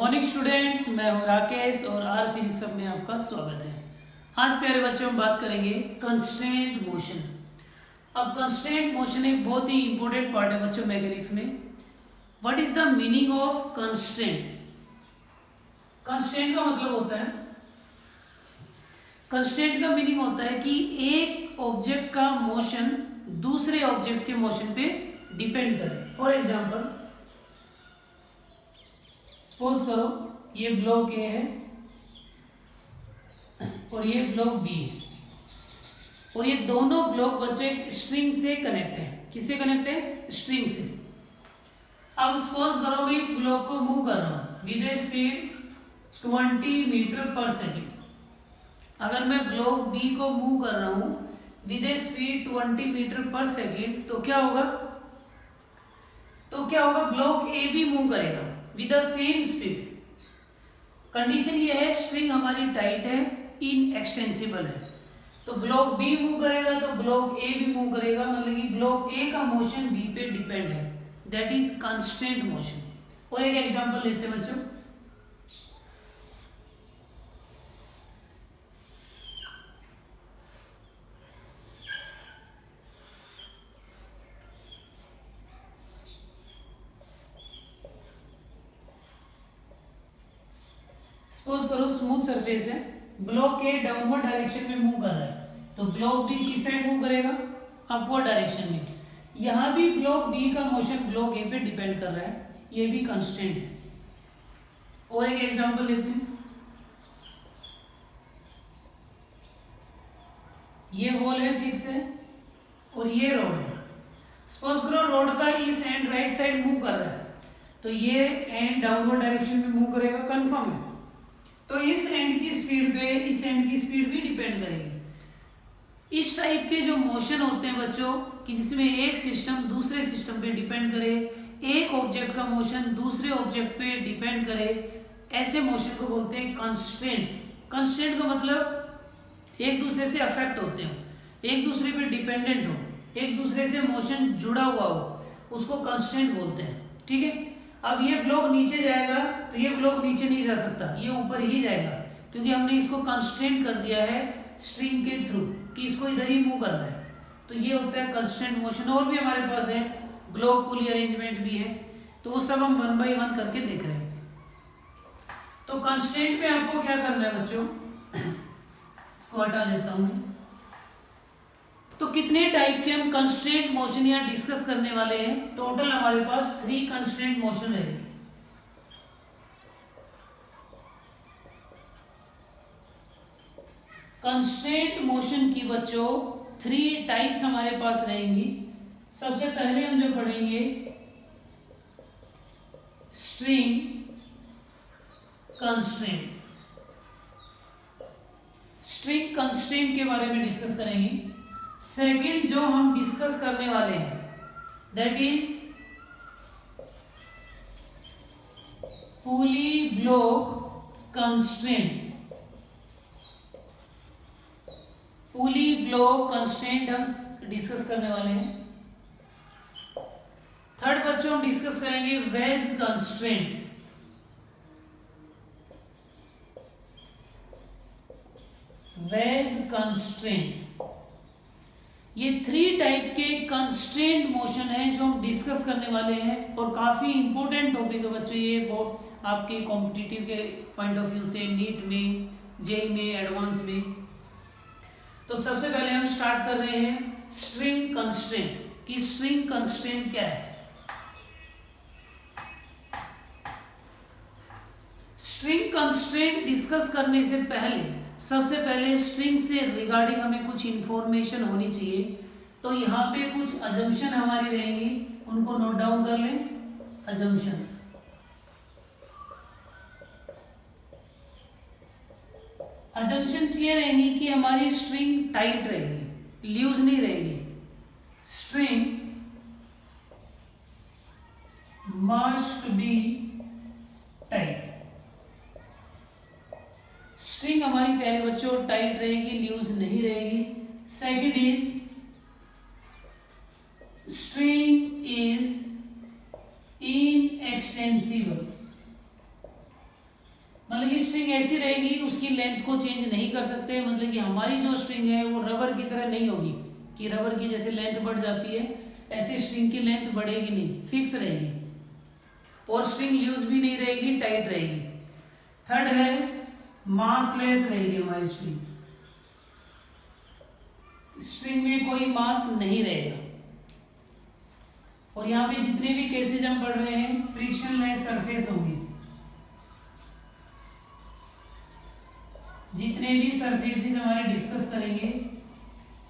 Morning students, मैं हूं राकेश और आर फिजिक्स में आपका स्वागत है। आज प्यारे बच्चों हम बात करेंगे कंस्ट्रेंट मोशन। अब कंस्ट्रेंट मोशन एक बहुत ही इंपॉर्टेंट पार्ट है बच्चों मैकेनिक्स में। What is the meaning of constraint? Constraint का मतलब होता है, कंस्ट्रेंट का मीनिंग होता है कि एक ऑब्जेक्ट का मोशन दूसरे ऑब्जेक्ट के मोशन पे डिपेंड करे। फॉर एग्जाम्पल, सपोज करो ये ब्लॉक ए है और ये ब्लॉक बी है और ये दोनों ब्लॉक बच्चों एक स्ट्रिंग से कनेक्ट है। किससे कनेक्ट है? स्ट्रिंग से। अब सपोज करो मैं इस ब्लॉक को मूव कर रहा हूं विद ए स्पीड 20 मीटर पर सेकेंड। अगर मैं ब्लॉक बी को मूव कर रहा हूं विद ए स्पीड 20 मीटर पर सेकेंड तो क्या होगा? ब्लॉक ए भी मूव करेगा with the same speed. Condition ये है, स्ट्रिंग हमारी टाइट है, इनएक्सटेंसिबल है, तो ब्लॉक बी मूव करेगा तो ब्लॉक ए भी मूव करेगा, मतलब कि ब्लॉक ए का मोशन बी पे डिपेंड है। That is constraint motion. और एक एग्जांपल लेते हैं बच्चों। सपोज करो स्मूथ सरफेस है, ब्लॉक ए डाउनवर्ड डायरेक्शन में मूव कर रहा है तो ब्लॉक बी किस साइड मूव करेगा? अपवर्ड डायरेक्शन में। यहां भी ब्लॉक बी का मोशन ब्लॉक ए पे डिपेंड कर रहा है, ये भी कंस्ट्रेंट है। और एक एग्जांपल लेते हैं। ये वॉल है, फिक्स है, और ये रोड है। सपोज करो रोड का इस एंड राइट साइड मूव कर रहा है तो ये एंड डाउनवर्ड डायरेक्शन में मूव करेगा, कंफर्म है। तो इस एंड की स्पीड पे इस एंड की स्पीड भी डिपेंड करेगी। इस टाइप के जो मोशन होते हैं बच्चों कि जिसमें एक सिस्टम दूसरे सिस्टम पे डिपेंड करे, एक ऑब्जेक्ट का मोशन दूसरे ऑब्जेक्ट पे डिपेंड करे, ऐसे मोशन को बोलते हैं कंस्ट्रेंट। कंस्ट्रेंट का मतलब एक दूसरे से अफेक्ट होते हो, एक दूसरे पे डिपेंडेंट हो, एक दूसरे से मोशन जुड़ा हुआ हो, उसको कंस्ट्रेंट बोलते हैं। ठीक है। अब ये ब्लॉक नीचे जाएगा तो ये ब्लॉक नीचे नहीं जा सकता, ये ऊपर ही जाएगा, क्योंकि हमने इसको कंस्ट्रेंट कर दिया है स्ट्रिंग के थ्रू कि इसको इधर ही मूव करना है। तो ये होता है कंस्ट्रेंट मोशन। और भी हमारे पास है, ब्लॉक पुली अरेंजमेंट भी है, तो वो सब हम 1 बाय 1 करके देख रहे हैं। तो कंस्ट्रेंट में आपको क्या करना है बच्चों, इसको हटा देता हूं। तो कितने टाइप के हम कंस्ट्रेंट मोशन यहाँ डिस्कस करने वाले हैं? टोटल हमारे पास 3 कंस्ट्रेंट मोशन रहेंगे। कंस्ट्रेंट मोशन की बच्चों 3 टाइप्स हमारे पास रहेंगी। सबसे पहले हम जो पढ़ेंगे स्ट्रिंग कंस्ट्रेंट। स्ट्रिंग कंस्ट्रेंट के बारे में डिस्कस करेंगे। सेकंड जो हम डिस्कस करने वाले हैं that is pulley block constraint. Pulley block constraint हम डिस्कस करने वाले हैं। थर्ड बच्चों हम डिस्कस करेंगे वेज कंस्ट्रेंट। Veg constraint. ये 3 टाइप के कंस्ट्रेंट मोशन है जो हम डिस्कस करने वाले हैं, और काफी इंपॉर्टेंट टॉपिक है बच्चों ये। बहुत आपके कॉम्पिटिटिव के पॉइंट ऑफ व्यू से, नीट में, जेईई में, एडवांस में। तो सबसे पहले हम स्टार्ट कर रहे हैं स्ट्रिंग कंस्ट्रेंट कि स्ट्रिंग कंस्ट्रेंट क्या है। स्ट्रिंग कंस्ट्रेंट डिस्कस करने से पहले सबसे पहले स्ट्रिंग से रिगार्डिंग हमें कुछ इंफॉर्मेशन होनी चाहिए। तो यहाँ पे कुछ अजम्पशन हमारी रहेंगी, उनको नोट डाउन कर लें। अजम्पशंस, अजम्पशंस ये रहेंगी कि हमारी स्ट्रिंग टाइट रहेगी, लूज नहीं रहेगी। String must be tight. String हमारी प्यारे बच्चों टाइट रहेगी, लूज नहीं रहेगी। Second is string is inextensible. कैसी रहेगी, उसकी लेंथ को चेंज नहीं कर सकते, मतलब कि हमारी जो स्ट्रिंग है वो रबर की तरह नहीं होगी कि रबर की जैसे लेंथ बढ़ जाती है, ऐसे स्ट्रिंग की लेंथ बढ़ेगी नहीं, फिक्स रहेगी। और स्ट्रिंग लूज भी नहीं रहेगी, टाइट रहेगी। थर्ड है मासलेस रहेगी हमारी स्ट्रिंग, स्ट्रिंग में कोई मास नहीं रहेगा। और यहाँ पे जितने भी केसेज हम पढ़ रहे हैं फ्रिक्शनलेस सरफेस होंगे, जितने भी सरफेसेस हमारे डिस्कस करेंगे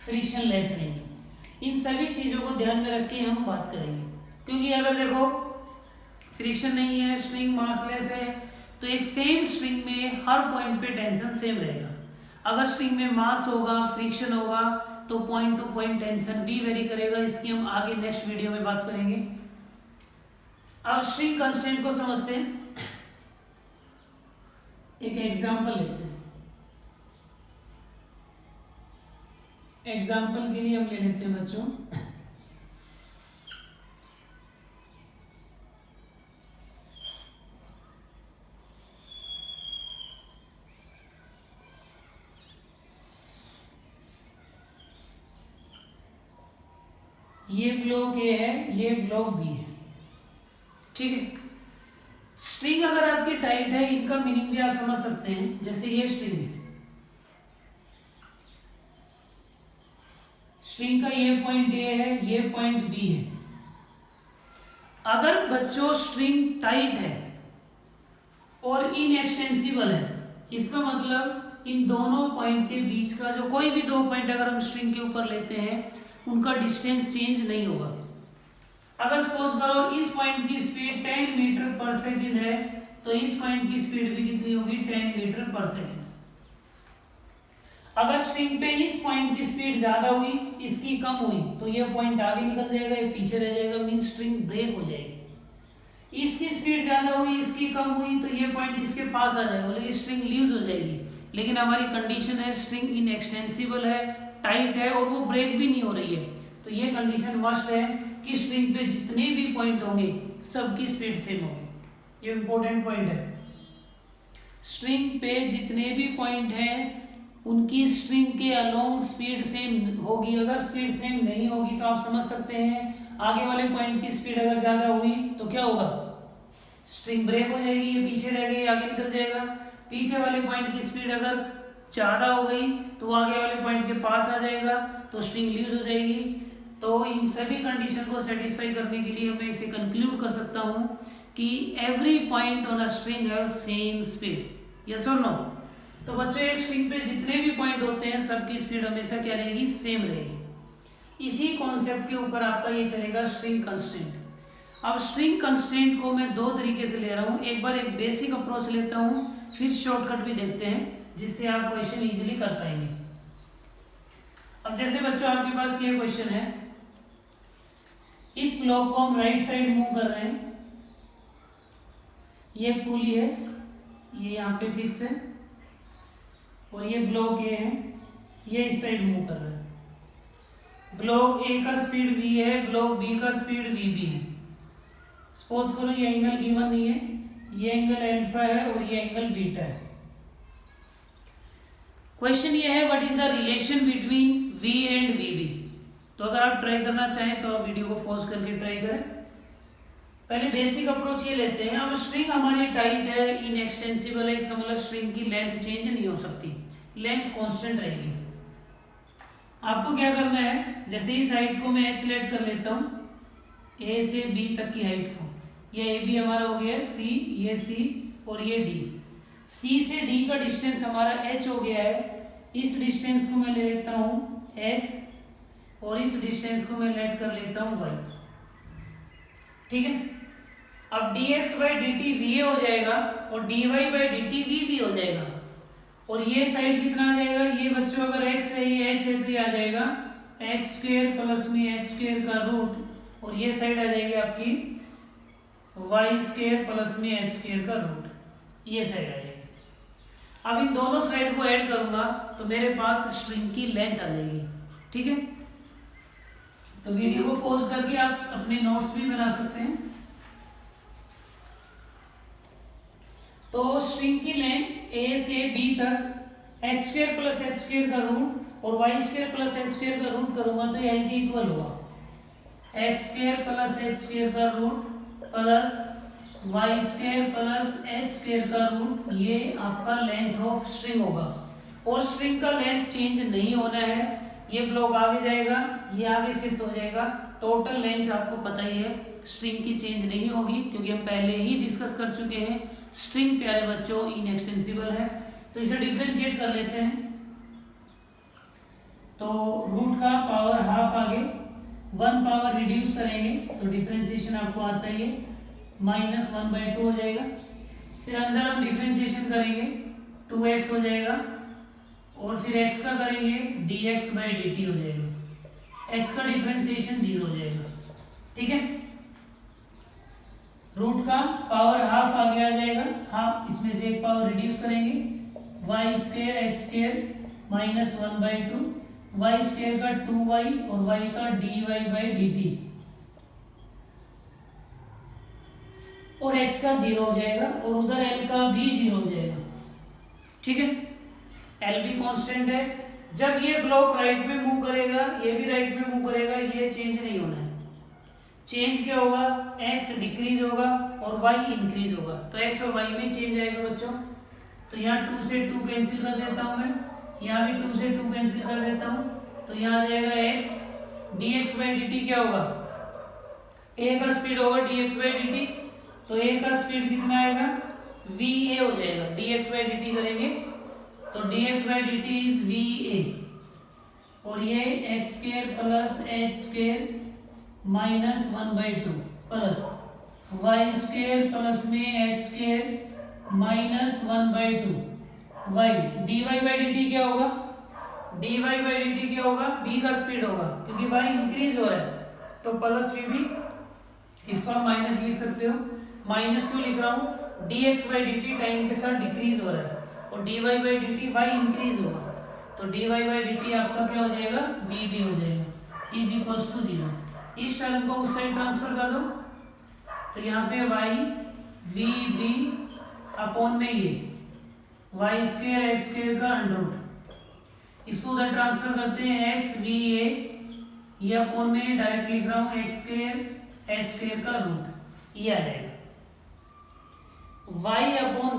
फ्रिक्शनलेस रहेंगे। इन सभी चीजों को ध्यान में रख के हम बात करेंगे, क्योंकि अगर देखो फ्रिक्शन नहीं है, स्ट्रिंग मासलेस है, तो एक सेम स्ट्रिंग में हर पॉइंट पे टेंशन सेम रहेगा। अगर स्ट्रिंग में मास होगा, फ्रिक्शन होगा, तो पॉइंट टू पॉइंट टेंशन भी वेरी करेगा। इसकी हम आगे नेक्स्ट वीडियो में बात करेंगे। अब स्ट्रिंग कंस्ट्रेंट को समझते हैं, एक एग्जांपल लेते हैं। एग्जाम्पल के लिए हम ले लेते हैं बच्चों, ये ब्लॉक ए है, ये ब्लॉक बी है, ठीक है। स्ट्रिंग अगर आपकी टाइट है, इनका मीनिंग भी आप समझ सकते हैं। जैसे ये स्ट्रिंग है, स्ट्रिंग का ये पॉइंट ए है, ये पॉइंट बी है। अगर बच्चों स्ट्रिंग टाइट है और इनएक्सटेंसिबल है, इसका मतलब इन दोनों पॉइंट के बीच का जो कोई भी दो पॉइंट अगर हम स्ट्रिंग के ऊपर लेते हैं, उनका डिस्टेंस चेंज नहीं होगा। अगर सपोज करो इस पॉइंट की स्पीड 10 मीटर पर सेकंड है, तो इस पॉइंट की स्पीड भी कितनी होगी, 10 मीटर पर सेकंड। अगर स्ट्रिंग पे इस पॉइंट की स्पीड ज्यादा हुई, इसकी कम हुई, तो ये पॉइंट आगे निकल जाएगा, ये पीछे रह जाएगा, मीन स्ट्रिंग ब्रेक हो जाएगी। इसकी स्पीड ज्यादा हुई, इसकी कम हुई, तो ये पॉइंट इसके पास आ जाएगा, मतलब स्ट्रिंग लूज हो जाएगी। लेकिन हमारी कंडीशन है स्ट्रिंग इनएक्सटेंसिबल है, टाइट है और वो ब्रेक भी नहीं हो रही है, तो ये कंडीशन मस्ट है कि स्ट्रिंग पे जितने भी पॉइंट होंगे सबकी स्पीड सेम होगी। ये इंपॉर्टेंट पॉइंट है। स्ट्रिंग पे जितने भी पॉइंट हैं उनकी स्ट्रिंग के अलोंग स्पीड सेम होगी। अगर स्पीड सेम नहीं होगी तो आप समझ सकते हैं आगे वाले पॉइंट की स्पीड अगर ज्यादा हुई तो क्या होगा, स्ट्रिंग ब्रेक हो जाएगी, ये पीछे रह गई, आगे निकल जाएगा। पीछे वाले पॉइंट की स्पीड अगर ज्यादा हो गई तो आगे वाले पॉइंट के पास आ जाएगा, तो स्ट्रिंग लूज हो जाएगी। तो इन सभी कंडीशन को सेटिस्फाई करने के लिए मैं इसे कंक्लूड कर सकता हूं कि every point on a string have same speed. Yes और नो? तो बच्चों एक स्ट्रिंग पे जितने भी पॉइंट होते हैं सबकी स्पीड हमेशा क्या रहेगी, सेम रहेगी। इसी कॉन्सेप्ट के ऊपर आपका ये चलेगा स्ट्रिंग कंस्ट्रेंट। अब स्ट्रिंग कंस्ट्रेंट को मैं दो तरीके से ले रहा हूं, एक बार एक बेसिक अप्रोच लेता हूं, फिर शॉर्टकट भी देखते हैं जिससे आप क्वेश्चन इजीली कर पाएंगे। अब जैसे बच्चों आपके पास ये क्वेश्चन है, इस ब्लॉक को हम राइट साइड मूव कर रहे हैं, ये पुली है, ये यहाँ पे फिक्स है, और ये ब्लॉक ए है, ये इस साइड मूव कर रहा है। ब्लॉक ए का स्पीड v है, ब्लॉक बी का स्पीड vb है। सपोज करो ये एंगल गिवन नहीं है, ये एंगल अल्फा है और ये एंगल बीटा है। क्वेश्चन ये है what is the relation between v and vb। तो अगर आप ट्राई करना चाहें तो आप वीडियो को पॉज करके ट्राई करें। पहले बेसिक अप्रोच ये लेते हैं। अब स्ट्रिंग हमारी टाइट है, इनएक्सटेंसिबल है, इसका मतलब स्ट्रिंग की लेंथ चेंज नहीं हो सकती, लेंथ कांस्टेंट रहेगी। आपको क्या करना है, जैसे इस हाइट को मैं h लेट कर लेता हूं, a से b तक की हाइट को, ये ab हमारा हो गया c, ये c और ये d। c से d का डिस्टेंस हमारा h हो गया है। इस डिस्टेंस को मैं ले लेता हूं x और इस डिस्टेंस को मैं लेट कर लेता हूं y, ठीक है। अब dx by D T va हो जाएगा और dy by D T vb हो जाएगा। और ये साइड कितना आ जाएगा, ये बच्चों अगर x है, ये h है, तो ये आ जाएगा एक्स स्क्वेयर प्लस में एच स्क्वेयर का रूट, और ये साइड आ जाएगी आपकी वाई स्क्वेयर प्लस में एच स्क्वेयर का रूट, ये साइड आ जाएगी। अब इन दोनों साइड को ऐड करूंगा तो मेरे पास स्ट्रिंग की लेंथ आ जाएगी, ठीक है। तो वीडियो को पॉज करके आप अपने नोट्स भी बना सकते हैं। तो स्ट्रिंग की लेंथ a से b तक x square plus H square का रूट और y square plus H square का रूट करूंगा तो एल के इक्वल होगा x square plus H square का root plus Y square plus H square का रूट, ये आपका लेंथ ऑफ स्ट्रिंग होगा। और स्ट्रिंग का लेंथ चेंज नहीं होना है, ये ब्लॉक आगे जाएगा, ये आगे शिफ्ट हो जाएगा। टोटल लेंथ आपको पता ही है, स्ट्रिंग की चेंज नहीं होगी क्योंकि हम पहले ही डिस्कस कर चुके हैं स्ट्रिंग प्यारे बच्चों इनएक्सटेंसिबल है। तो इसे डिफरेंशिएट कर लेते हैं। तो रूट का पावर हाफ आगे, 1 पावर रिड्यूस करेंगे तो डिफरेंशिएशन आपको आता ही है, -1/2 हो जाएगा। फिर अंदर हम डिफरेंशिएशन करेंगे 2x हो जाएगा और फिर x का करेंगे dx/dt हो जाएगा, x का डिफरेंशिएशन 0 हो जाएगा। ठीक है, रूट का पावर हाफ आगे आ जाएगा, हाफ इसमें से एक पावर रिड्यूस करेंगे, y square x square -1/2, y square का 2y और y का dy/dt और x का 0 हो जाएगा और उधर l का भी 0 हो जाएगा। ठीक है, l भी कांस्टेंट है। जब ये ब्लॉक राइट में मूव करेगा, ये भी राइट में मूव करेगा, ये चेंज नहीं होना है। चेंज क्या होगा, x डिक्रीज होगा और y इंक्रीज होगा। तो x और y में चेंज आएगा बच्चों। तो यहाँ 2 से 2 कैंसिल कर देता हूँ मैं, यहाँ भी 2 से 2 कैंसिल कर देता हूँ। तो यहाँ आ जाएगा x, dx/dt क्या होगा, a का स्पीड होगा dx/dt, तो a का स्पीड कितना आएगा, va हो जाएगा। dx/dt करेंगे तो dx/dt इज va और ये x square plus H square -1/2 plus Y square plus में एच स्क्वायर -1/2 y dy/dt क्या होगा, dy/dt क्या होगा, b का स्पीड होगा क्योंकि y इंक्रीज हो रहा है तो प्लस v भी, इसको आप माइनस लिख सकते हो। माइनस क्यों लिख रहा हूँ, dx/dt टाइम के साथ डिक्रीज हो रहा है और dy/dt y इंक्रीज होगा तो dy/dt आपका क्या हो जाएगा, v भी हो जाएगा इज इक्वल्स टू 0। इस टर्म को उस साइड ट्रांसफर कर दो तो यहाँ पे y v b अपॉन में ये वाई स्क्वायर एच स्क्वायर का अंडर, इसको उधर ट्रांसफर करते हैं x v a, ये अपॉन में डायरेक्ट लिख रहा हूँ x स्क्वायर एच स्क्वायर का रूट, ये आ जाएगा y अपॉन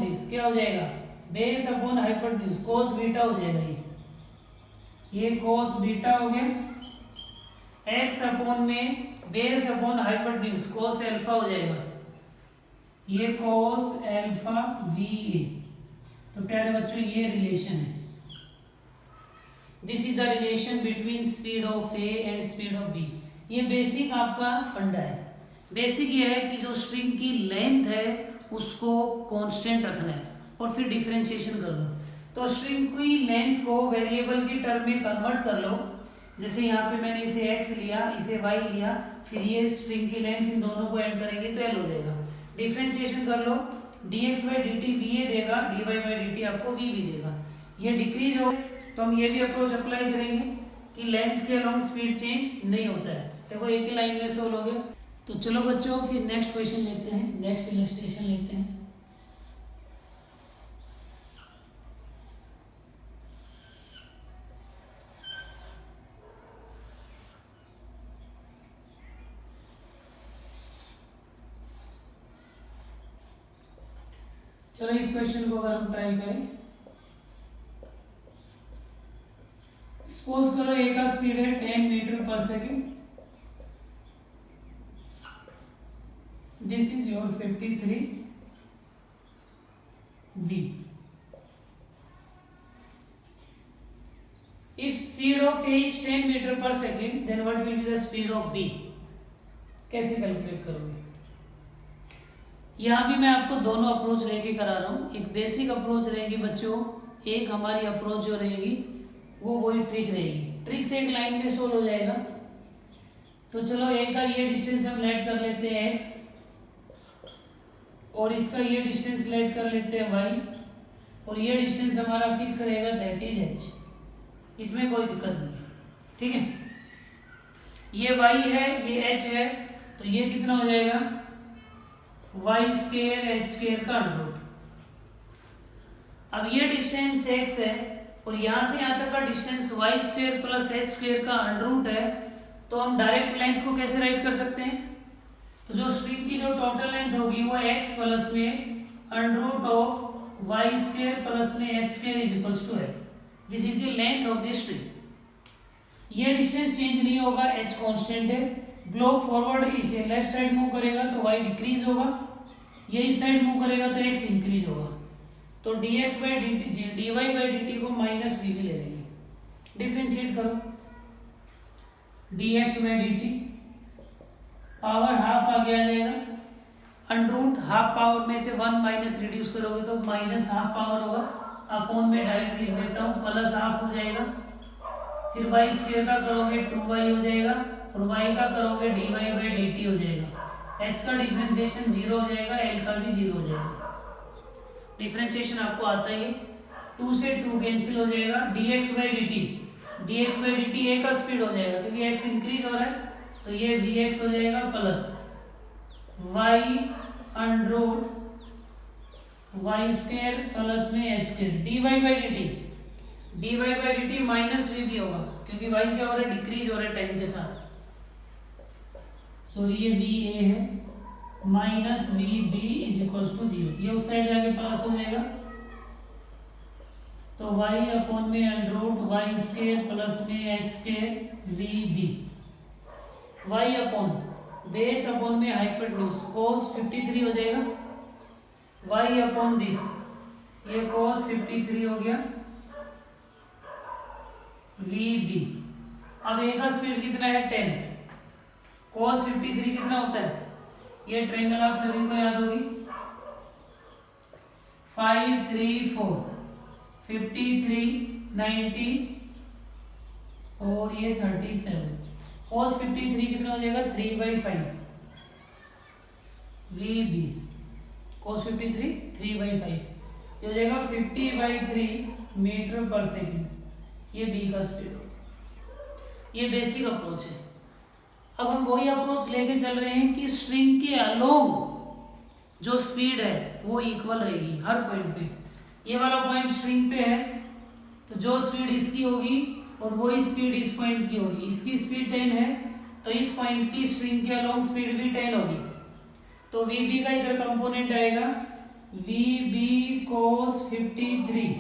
दिस क्या हो जाएगा, base upon hypotenuse cos beta हो जाएगा। ये cos बीटा हो गया, x अपॉन में base upon hypotenuse cos alpha हो जाएगा, ये cos अल्फा va। तो प्यारे बच्चों ये रिलेशन है, this is the relation between speed of a and speed of b। ये बेसिक आपका फंडा है। बेसिक ये है कि जो स्ट्रिंग की लेंथ है उसको कांस्टेंट रखना है और फिर डिफरेंशिएशन कर दो। तो स्ट्रिंग की लेंथ को वेरिएबल की टर्म में कन्वर्ट कर लो। जैसे यहाँ पे मैंने इसे x लिया, इसे y लिया, फिर ये स्ट्रिंग की लेंथ इन दोनों को ऐड करेंगे तो l हो जाएगा। डिफरेंशिएशन कर लो, dx/dt va देगा, dy/dt आपको v भी देगा। ये डिक्रीज हो तो हम ये भी अप्रोच अप्लाई करेंगे कि लेंथ के अलोंग स्पीड चेंज नहीं होता है। देखो एक ही लाइन में सोल्व हो गया। तो चलो बच्चों फिर नेक्स्ट क्वेश्चन लेते हैं, नेक्स्ट इलस्ट्रेशन लेते हैं। चलो इस क्वेश्चन को अगर हम ट्राई करें, सपोज करो ए का स्पीड है 10 मीटर पर second, this is your 53 b। If speed of a is 10 metre पर second then what will be the speed of b। कैसे कैलकुलेट करोगे? यहाँ भी मैं आपको दोनों अप्रोच लेके करा रहा हूँ। एक बेसिक अप्रोच रहेगी बच्चों, एक हमारी अप्रोच जो रहेगी वो वही ट्रिक रहेगी। ट्रिक से एक लाइन में सोल्व हो जाएगा। तो चलो ए का ये डिस्टेंस हम लेट कर लेते हैं x और इसका ये डिस्टेंस लेट कर लेते हैं y और ये डिस्टेंस हमारा फिक्स रहेगा दैट इज h। इसमें कोई दिक्कत नहीं है, ठीक है। ये y है, ये h है, तो ये कितना हो जाएगा वाई स्क्वायर एच स्क्वायर का अंडर रूट। अब ये डिस्टेंस x है और यहां से यहां तक का distance Y square plus H square का अंडर रूट है, तो हम डायरेक्ट लेंथ को कैसे राइट कर सकते हैं? तो जो स्ट्रिंग की जो टोटल लेंथ होगी वो x प्लस में under root of y square plus में H square is equals to है। This is the length of the string. ये डिस्टेंस चेंज नहीं होगा, h कांस्टेंट है। ब्लॉक फॉरवर्ड इसे लेफ्ट साइड मूव करेगा तो y डिक्रीज होगा, ये इस साइड मूव करेगा तो x इंक्रीज होगा। तो dx by dy by dt को माइनस वी ले लेंगे, डिफरेंशिएट करो। dx by dt power half आगे आ जाएगा, अंडर रूट हाफ पावर में से 1 माइनस रिड्यूस करोगे तो माइनस हाफ पावर होगा, अपॉन में डायरेक्ट लिख देता हूँ, प्लस हाफ हो जाएगा। फिर वाई स्क्वायर का करोगे 2y हो जाएगा और y का करोगे dy बाई dt हो जाएगा। h का डिफरेंशिएशन 0 हो जाएगा, l का भी 0 हो जाएगा। डिफरेंशिएशन आपको आता ही है, 2 से 2 कैंसिल हो जाएगा, dx बाई dt a का स्पीड हो जाएगा क्योंकि x इंक्रीज हो रहा है, तो ये vx हो जाएगा plus y under root y square plus में H square dy by dt minus v भी होगा क्योंकि y क्या हो रहा है, डिक्रीज हो रहा है टाइम के साथ। सॉरी ये va है, minus V B is equals to 0, ये उस साइड जाके प्लस हो जाएगा, तो y अपॉन में under root y square plus में H square v b. y upon base upon में हाइपोटेन्यूज cos 53 हो जाएगा, y अपॉन दिस ये cos 53 हो गया VB। अब a का स्पीड कितना है 10, cos 53 कितना होता है, ये ट्रायंगल आप सभी को याद होगी, 5 3 4 53 90 और ये 37। cos 53 कितना हो जाएगा 3/5 VB। cos 53 3/5 ये हो जाएगा 50/3 मीटर पर सेकेंड, ये b का स्पीड होगा। ये बेसिक अप्रोच है। अब हम वही अप्रोच लेके चल रहे हैं कि स्ट्रिंग के अलोंग जो स्पीड है वो इक्वल रहेगी हर पॉइंट पे। ये वाला पॉइंट स्ट्रिंग पे है तो जो स्पीड इसकी होगी और वही स्पीड इस पॉइंट की होगी। इसकी स्पीड 10 है तो इस पॉइंट की स्ट्रिंग के अलोंग स्पीड भी 10 होगी, तो VB का इधर कंपोनेंट आएगा VB cos 53,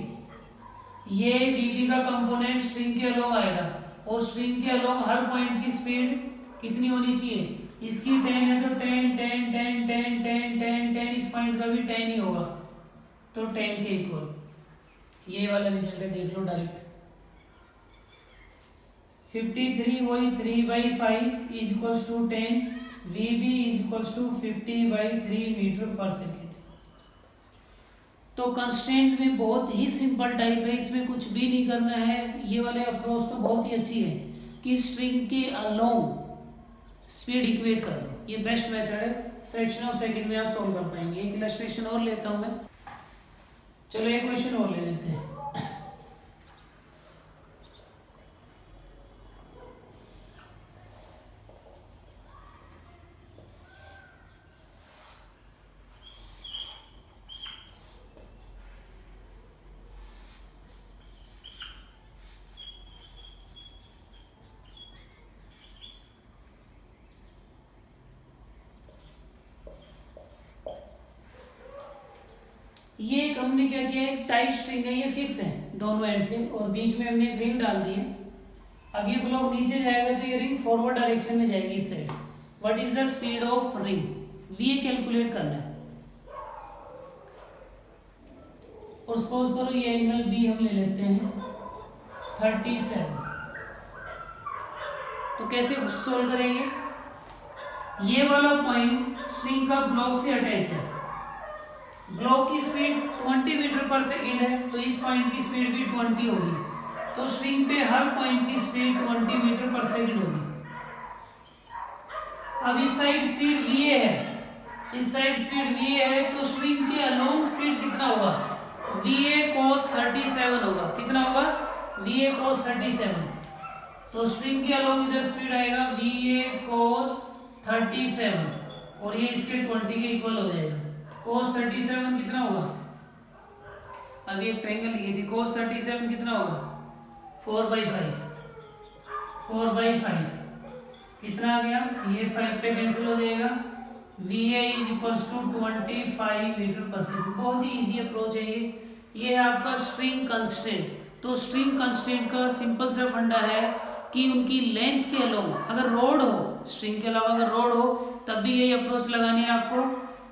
ये VB का कंपोनेंट स्ट्रिंग के अलोंग आएगा और स्ट्रिंग के अलोंग हर पॉइंट की स्पीड कितनी होनी चाहिए, इसकी 10 है तो 10 10 10 10 10 10 10 इस पॉइंट का भी 10 ही होगा, तो 10 के इक्वल। ये वाला रिजल्ट है, देख लो डायरेक्ट। 53 वही 3/5 is equals to 10, VB is equals to 50/3 metre पर सेकेंड। तो कंस्ट्रेंट में बहुत ही सिंपल टाइप है, इसमें कुछ भी नहीं करना है। ये वाले अप्रोच तो बहुत ही अच्छी है कि स्ट्रिंग के अलोंग स्पीड इक्वेट कर दो, ये बेस्ट मेथड है। फ्रैक्शन ऑफ सेकंड में आप सॉल्व कर पाएंगे। एक इलस्ट्रेशन और लेता हूं मैं, चलो एक क्वेश्चन और ले लेते हैं। ये एक हमने क्या किया, एक टाइट स्ट्रिंग है, ये फिक्स है दोनों एंड से और बीच में हमने एक रिंग डाल दी है। अब ये ब्लॉक नीचे जाएगा तो ये रिंग फॉरवर्ड डायरेक्शन में जाएगी इस side. What is the speed of ring, we calculate करना है। और सपोज करो ये एंगल बी हम ले लेते हैं 37। तो कैसे सोल्व करेंगे, ये वाला पॉइंट स्ट्रिंग का ब्लॉक से अटैच है, ब्लॉक की स्पीड 20 मीटर पर सेकेंड है तो इस पॉइंट की स्पीड भी 20 होगी, तो स्ट्रिंग पे हर पॉइंट की स्पीड 20 मीटर पर सेकेंड होगी। अब इस साइड स्पीड va है, इस साइड स्पीड va है, तो स्ट्रिंग के अलोंग स्पीड कितना होगा, va cos 37 होगा। कितना होगा, va cos 37। तो स्ट्रिंग के अलोंग इधर स्पीड आएगा va cos 37 और ये इसके 20 के इक्वल हो जाएगा। cos 37 कितना होगा, अभी एक ट्रायंगल लिखी थी, cos 37 कितना होगा 4/5, 4/5 कितना आ गया, ये 5 पे कैंसिल हो जाएगा। VA is equals to 25 metre पर सेकंड। बहुत ही इजी अप्रोच है ये है आपका स्ट्रिंग कंस्ट्रेंट। तो स्ट्रिंग कंस्ट्रेंट का सिंपल सा फंडा है कि उनकी लेंथ के अलोंग अगर रोड हो, स्ट्रिंग के अलावा अगर रोड हो तब भी यही अप्रोच लगानी है आपको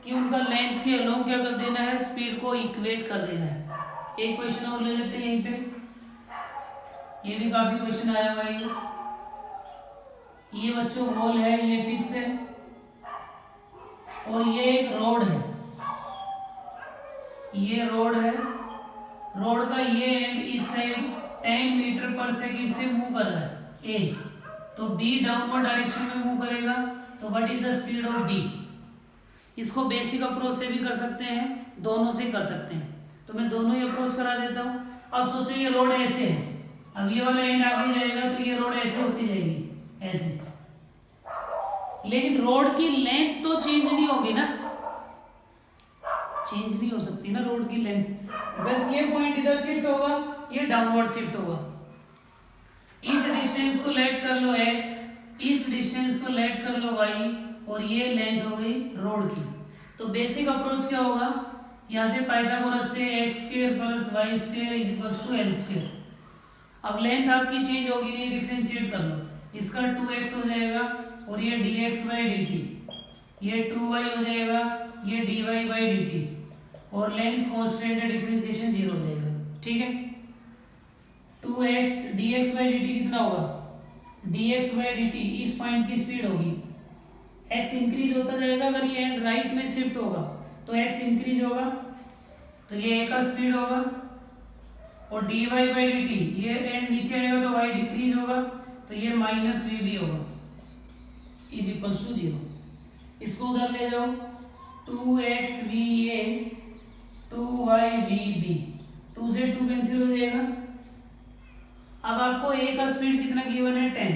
कि उनका लेंथ के अलोंग क्या कर देना है, स्पीड को इक्वेट कर देना है। एक क्वेश्चन और ले लेते हैं यहीं पे, ये भी काफी क्वेश्चन आया हुआ है। ये बच्चों होल है, ये फिक्स है और ये एक रोड है, ये रोड है, रोड का ये एंड इस साइड 10 मीटर पर सेकंड से मूव कर रहा है ए, तो बी डाउनवर्ड डायरेक्शन में मूव करेगा, तो what is the speed of B. इसको बेसिक अप्रोच से भी कर सकते हैं, दोनों से कर सकते हैं, तो मैं दोनों ही अप्रोच करा देता हूं। अब सोचो ये रोड ऐसे है, अब ये वाला एंड आगे जाएगा तो ये रोड ऐसे होती जाएगी, ऐसे, लेकिन रोड की लेंथ तो चेंज नहीं होगी ना, चेंज नहीं हो सकती ना रोड की लेंथ, बस ये पॉइंट इधर शिफ्ट होगा, ये डाउनवर्ड शिफ्ट होगा। इस डिस्टेंस को लेट कर लो x, इस डिस्टेंस को लेट कर लो y, और ये लेंथ हो गई रोड की। तो बेसिक अप्रोच क्या होगा, यहां से पाइथागोरस से x² + y² = l²। अब लेंथ आपकी चेंज होगी नहीं, डिफरेंशिएट कर लो, इसका 2x हो जाएगा और ये dx/dt, ये 2y हो जाएगा, ये dy/dt, और लेंथ कांस्टेंट है, डिफरेंशिएशन 0 हो जाएगा। ठीक है, 2x dx/dt कितना होगा, dx/dt इस पॉइंट की स्पीड होगी, x इंक्रीज होता जाएगा, अगर ये एंड राइट में शिफ्ट होगा तो x इंक्रीज होगा, तो ये a का स्पीड होगा, और dy/dt ये एंड नीचे आएगा तो y डिक्रीज होगा, तो ये -vb होगा इज इक्वल्स टू 0। इसको उधर ले जाओ, 2xva 2yvb, 2 से 2 कैंसिल हो जाएगा। अब आपको a का स्पीड कितना गिवन है 10,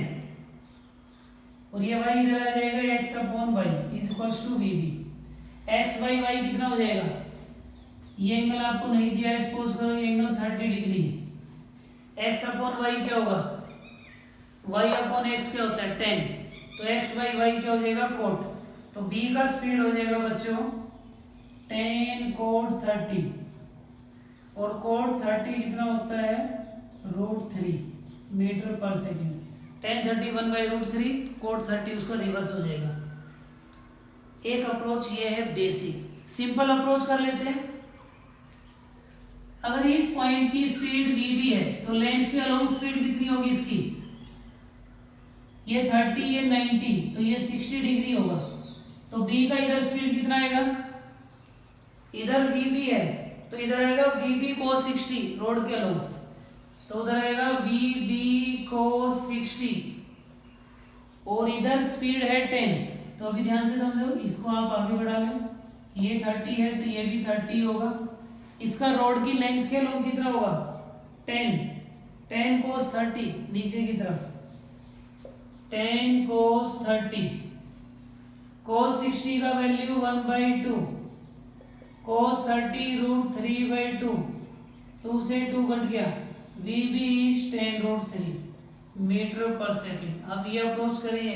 और ये y इधर आ जाएगा x/y is equals to vb। x/y कितना हो जाएगा, ये एंगल आपको नहीं दिया है, सपोज करो ये एंगल 30 डिग्री है, x/y क्या होगा, y/x क्या होता है 10, तो x/y क्या हो जाएगा cot, तो b का स्पीड हो जाएगा बच्चों 10 cot 30, और cot 30 कितना होता है √3 मीटर पर सेकंड, 10 30 1/√3, cot 30 उसका रिवर्स हो जाएगा। एक अप्रोच ये है बेसिक, सिंपल अप्रोच कर लेते हैं। अगर इस पॉइंट की स्पीड vb है तो लेंथ के अलोंग स्पीड कितनी होगी इसकी, ये 30 ये 90, तो ये 60 डिग्री होगा, तो b का इधर स्पीड कितना आएगा, इधर vb है तो इधर आएगा vb cos 60 रोड के अलोंग, तो उधर आएगा vb cos 60, और इधर स्पीड है 10, तो अभी ध्यान से समझो, इसको आप आगे बढ़ा लो, ये 30 है तो ये भी 30 होगा, इसका रोड की लेंथ के अलोंग कितना होगा 10 cos 30 नीचे की तरफ, 10 cos 30, cos 60 का वैल्यू 1/2, cos 30 √3/2, 2 से 2 कट गया, vb is 10 √3 मीटर पर सेकंड। अब ये अप्रोच करेंगे।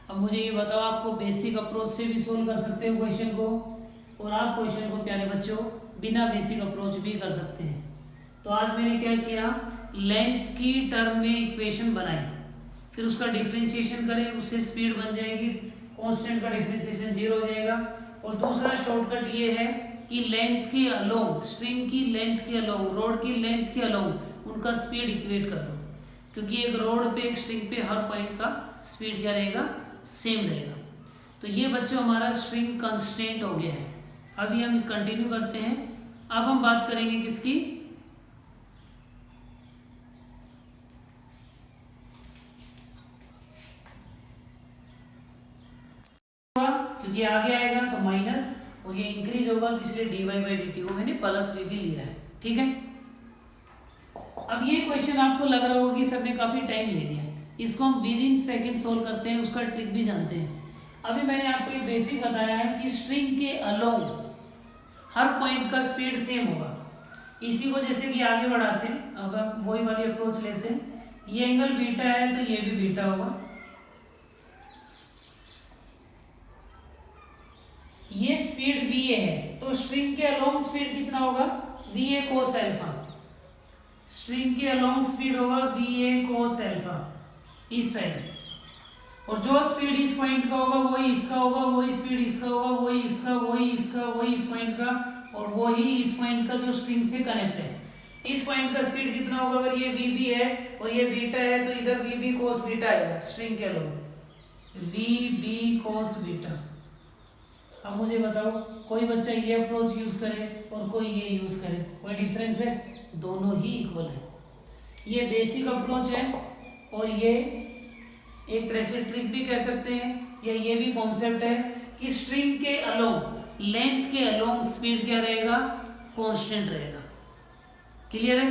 अब मुझे ये बताओ, आपको बेसिक अप्रोच से भी सोल्व कर सकते हो क्वेश्चन को, और आप क्वेश्चन को प्यारे बच्चों बिना बेसिक अप्रोच भी कर सकते हैं। तो आज मैंने क्या किया, लेंथ की टर्म में इक्वेशन बनाई, फिर उसका डिफरेंशिएशन करें, उससे स्पीड बन जाएगी, कांस्टेंट का डिफरेंशिएशन 0 हो जाएगा। और दूसरा शॉर्टकट ये है कि लेंथ के अलोंग, स्ट्रिंग की लेंथ के अलोंग, रोड की लेंथ के अलोंग उनका स्पीड इक्वेट कर दो, क्योंकि एक रोड पे एक स्ट्रिंग पे हर पॉइंट का स्पीड क्या रहेगा, सेम रहेगा। तो ये बच्चों हमारा स्ट्रिंग कंस्ट्रेंट हो गया है। अभी हम इस कंटिन्यू करते हैं। अब हम बात करेंगे किसकी, क्योंकि आगे आएगा तो माइनस, और ये इंक्रीज होगा तो इसलिए dy/dt को मैंने +vb लिया है। ठीक है, अब ये क्वेश्चन आपको लग रहा होगा कि सर ने काफी टाइम ले लिया है, इसको हम विद इन सेकंड सोल्व करते हैं, उसका ट्रिक भी जानते हैं। अभी मैंने आपको एक बेसिक बताया है कि स्ट्रिंग के अलोंग हर पॉइंट का स्पीड सेम होगा। इसी को जैसे कि आगे बढ़ाते हैं, अब हम वही वाली अप्रोच लेते हैं, ये एंगल बीटा है तो ये भी बीटा होगा, ये स्पीड va है तो स्ट्रिंग के अलोंग स्पीड कितना होगा, va cos अल्फा। स्ट्रिंग के अलोंग स्पीड होगा va cos अल्फा इस साइड, और जो स्पीड इस पॉइंट का होगा वही इसका होगा, वही स्पीड इसका होगा, वही इसका, वही इसका, वही इस पॉइंट का, और वही इस पॉइंट का जो स्ट्रिंग से कनेक्ट है। इस पॉइंट का स्पीड कितना होगा, अगर ये vb है और ये बीटा है तो इधर vb cos बीटा आएगा स्ट्रिंग के अलोंग, vb cos बीटा। अब मुझे बताओ, कोई बच्चा ये अप्रोच यूज करे और कोई ये यूज करे, कोई डिफरेंस है? दोनों ही इक्वल है। ये बेसिक अप्रोच है और ये एक तरह से ट्रिक भी कह सकते हैं, या ये भी कॉन्सेप्ट है कि स्ट्रिंग के अलोंग, लेंथ के अलोंग स्पीड क्या रहेगा, कांस्टेंट रहेगा। क्लियर है?